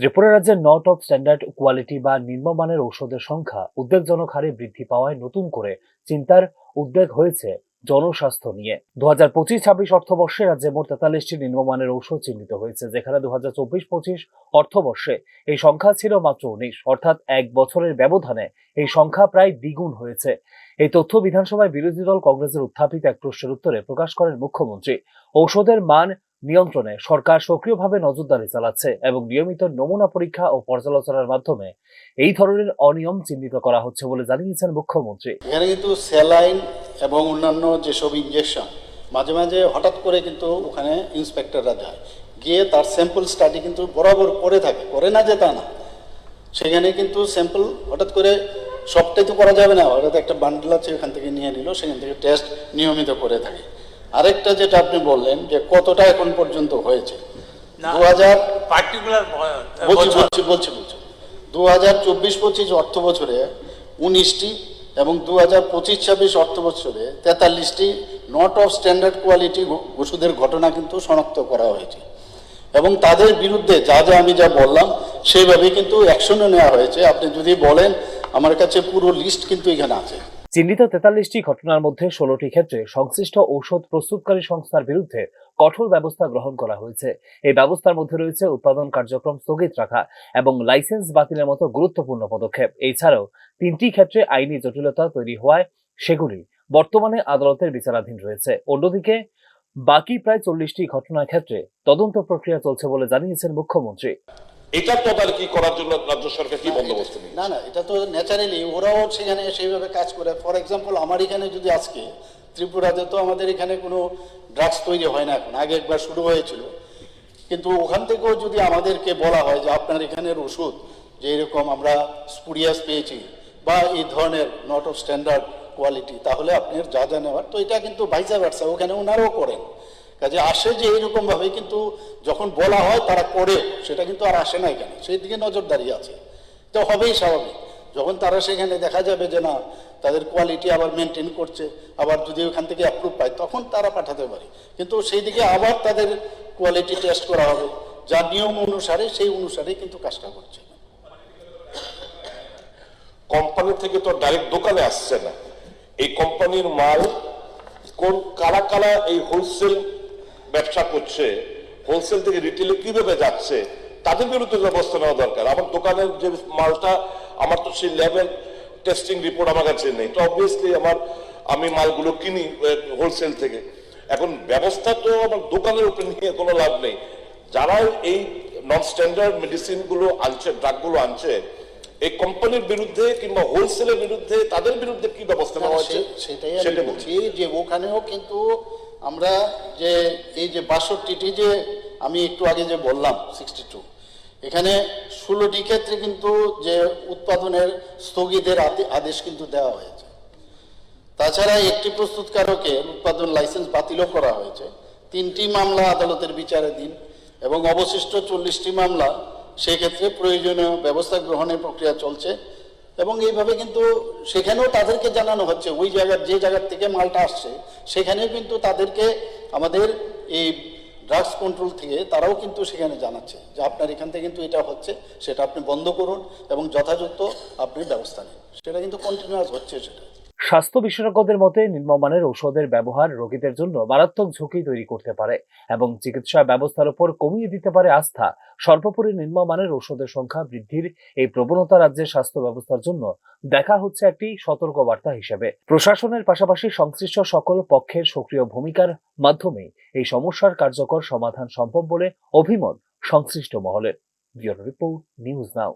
ত্রিপুরা রাজ্যের not of standard quality বা নিম্নমানের ঔষধের সংখ্যা উদ্বেগজনক হারে বৃদ্ধি পাওয়ায় নতুন করে চিন্তার উদ্বেগ হয়েছে জনস্বাস্থ্য নিয়ে। 2025-26 অর্থবর্ষে রাজ্যে মোট 43টি নিম্নমানের ঔষধ চিহ্নিত হয়েছে, যেখানে 2024-25 অর্থবর্ষে এই সংখ্যা ছিল মাত্র 19, অর্থাৎ এক বছরের ব্যবধানে এই সংখ্যা প্রায় দ্বিগুণ হয়েছে। এই তথ্য বিধানসভায় বিরোধী দল কংগ্রেসের উত্থাপিত এক প্রশ্নের উত্তরে প্রকাশ করেন মুখ্যমন্ত্রী। ঔষধের মান নিয়ন্ত্রণে সরকার সক্রিয়ভাবে নজরদারি চালাচ্ছে এবং নিয়মিত নমুনা পরীক্ষা ও পর্যালোচনার মাধ্যমে এই ধরনের অনিয়ম চিহ্নিত করা হচ্ছে বলে জানিয়েছেন মুখ্যমন্ত্রী। এখানে কিন্তু স্যালাইন এবং অন্যান্য যেসব ইনজেকশন মাঝে মাঝে হঠাৎ করে কিন্তু ওখানে ইন্সপেক্টররা যায়, গিয়ে তার স্যাম্পল স্টাডি কিন্তু বরাবর করে থাকে, করে না যে তা না, সেখানে কিন্তু স্যাম্পল হঠাৎ করে সবটাই তো করা যাবে না, হঠাৎ একটা বান্ডেল আছে ওখান থেকে নিয়ে নিল, সেখান থেকে টেস্ট নিয়মিত করে থাকে। আরেকটা যেটা আপনি বললেন যে কতটা এখন পর্যন্ত হয়েছে, 2024-25 অর্থ বছরে 19টি এবং 2025-26 অর্থ বছরে 43টি নট অফ স্ট্যান্ডার্ড কোয়ালিটি ওষুধের ঘটনা কিন্তু শনাক্ত করা হয়েছে এবং তাদের বিরুদ্ধে যা আমি বললাম সেইভাবে কিন্তু অ্যাকশনও নেওয়া হয়েছে। আপনি যদি বলেন, আমার কাছে পুরো লিস্ট কিন্তু এখানে আছে। চিহ্নিত 43টি ঘটনার মধ্যে 16টি ক্ষেত্রে সংশ্লিষ্ট ঔষধ প্রস্তুতকারী সংস্থার বিরুদ্ধে কঠোর ব্যবস্থা গ্রহণ করা হয়েছে। এই ব্যবস্থার মধ্যে রয়েছে উৎপাদন কার্যক্রম স্থগিত রাখা এবং লাইসেন্স বাতিলের মতো গুরুত্বপূর্ণ পদক্ষেপ। এছাড়াও 3টি ক্ষেত্রে আইনি জটিলতা তৈরি হওয়ায় সেগুলি বর্তমানে আদালতের বিচারাধীন রয়েছে। অন্যদিকে বাকি প্রায় 40টি ঘটনার ক্ষেত্রে তদন্ত প্রক্রিয়া চলছে বলে জানিয়েছেন মুখ্যমন্ত্রী। এটা তদারকি করার জন্য রাজ্য সরকার কি বন্দোবস্ত নিয়েছে? না, এটা তো ন্যাচারালি ওরাও সেখানে সেইভাবে কাজ করে। ফর এক্সাম্পল, আমার এখানে যদি আজকে ত্রিপুরাতে তো আমাদের এখানে কোনো ড্রাগস তৈরি হয় না, এখন আগে একবার শুরু হয়েছিল, কিন্তু ওখান থেকেও যদি আমাদেরকে বলা হয় যে আপনার এখানের ওষুধ যে এরকম আমরা স্পুরিয়াস পেয়েছি বা এই ধরনের নট অফ স্ট্যান্ডার্ড কোয়ালিটি, তাহলে আপনার যা নেওয়ার, তো এটা কিন্তু ভাইসা ভার্সা ওখানে ওনারাও করেন। কাজে আসে যে এইরকম ভাবে, কিন্তু যখন বলা হয় তারা করে, সেটা কিন্তু আর আসে না এখানে, সেই দিকে নজরদারি আছে, তো হবেই স্বাভাবিক। যখন তারা সেখানে দেখা যাবে যে না, তাদের কোয়ালিটি আবার মেনটেন করছে, আবার যদি ওখান থেকে অ্যাপ্রুভ পায় তখন তারা পাঠাতে পারে, কিন্তু সেই দিকে আবার তাদের কোয়ালিটি টেস্ট করা হবে, যা নিয়ম অনুসারে, সেই অনুসারে কিন্তু কাজটা করছে। কোম্পানি থেকে তো ডাইরেক্ট দোকানে আসছে না, এই কোম্পানির মাল কোন কারা কারা এই হোলসেল ব্যবসা করছে, হোলসেল থেকে রিটেলে কিভাবে যাচ্ছে, তাদের বিরুদ্ধে ব্যবস্থা নেওয়া দরকার। আমার দোকানের যে মালটা, আমার তো সেই লেভেল টেস্টিং রিপোর্ট আমার কাছে নেই, তো অবভিয়াসলি আমি মালগুলো কিনি হোলসেল থেকে। এখন ব্যবস্থা তো আমার দোকানের উপরে নিয়ে কোনো লাভ নেই। যারা এই নন স্ট্যান্ডার্ড মেডিসিন গুলো আনছে, ড্রাগগুলো আনছে, এই কোম্পানির বিরুদ্ধে কিংবা হোলসেলের বিরুদ্ধে, তাদের বিরুদ্ধে কি ব্যবস্থা নেওয়া হচ্ছে? সেটাই বলছি যে ওখানেও কিন্তু আমরা যে এই যে 62টি যে আমি একটু আগে যে বললাম 62, এখানে 16টি ক্ষেত্রে কিন্তু যে উৎপাদনের স্থগিতের আদেশ কিন্তু দেওয়া হয়েছে। তাছাড়া একটি প্রস্তুতকারকের উৎপাদন লাইসেন্স বাতিলও করা হয়েছে। 3টি মামলা আদালতের বিচারাধীন এবং অবশিষ্ট 40টি মামলা, সেক্ষেত্রে প্রয়োজনীয় ব্যবস্থা গ্রহণের প্রক্রিয়া চলছে এবং এইভাবে কিন্তু সেখানেও তাদেরকে জানানো হচ্ছে, ওই যে জায়গার থেকে মালটা আসছে সেখানেও কিন্তু তাদেরকে আমাদের এই ড্রাগস কন্ট্রোল থেকে তারাও কিন্তু সেখানে জানাচ্ছে যে আপনার এখান থেকে কিন্তু এটা হচ্ছে, সেটা আপনি বন্ধ করুন এবং যথাযথ আপনি ব্যবস্থা নিন। সেটা কিন্তু কন্টিনিউয়াস হচ্ছে। সেটা স্বাস্থ্য বিশেষজ্ঞদের মতে নিম্নমানের ঔষধের ব্যবহার রোগীদের জন্য মারাত্মক ঝুঁকি তৈরি করতে পারে এবং চিকিৎসা ব্যবস্থার উপর কমিয়ে দিতে পারে আস্থা। সর্বোপরি নিম্নমানের ঔষধের সংখ্যা বৃদ্ধির এই প্রবণতা রাজ্যের স্বাস্থ্য ব্যবস্থার জন্য দেখা হচ্ছে একটি সতর্কবার্তা হিসেবে। প্রশাসনের পাশাপাশি সংশ্লিষ্ট সকল পক্ষের সক্রিয় ভূমিকার মাধ্যমে এই সমস্যার কার্যকর সমাধান সম্ভব বলে অভিমত সংশ্লিষ্ট মহলের। Bureau report, news now.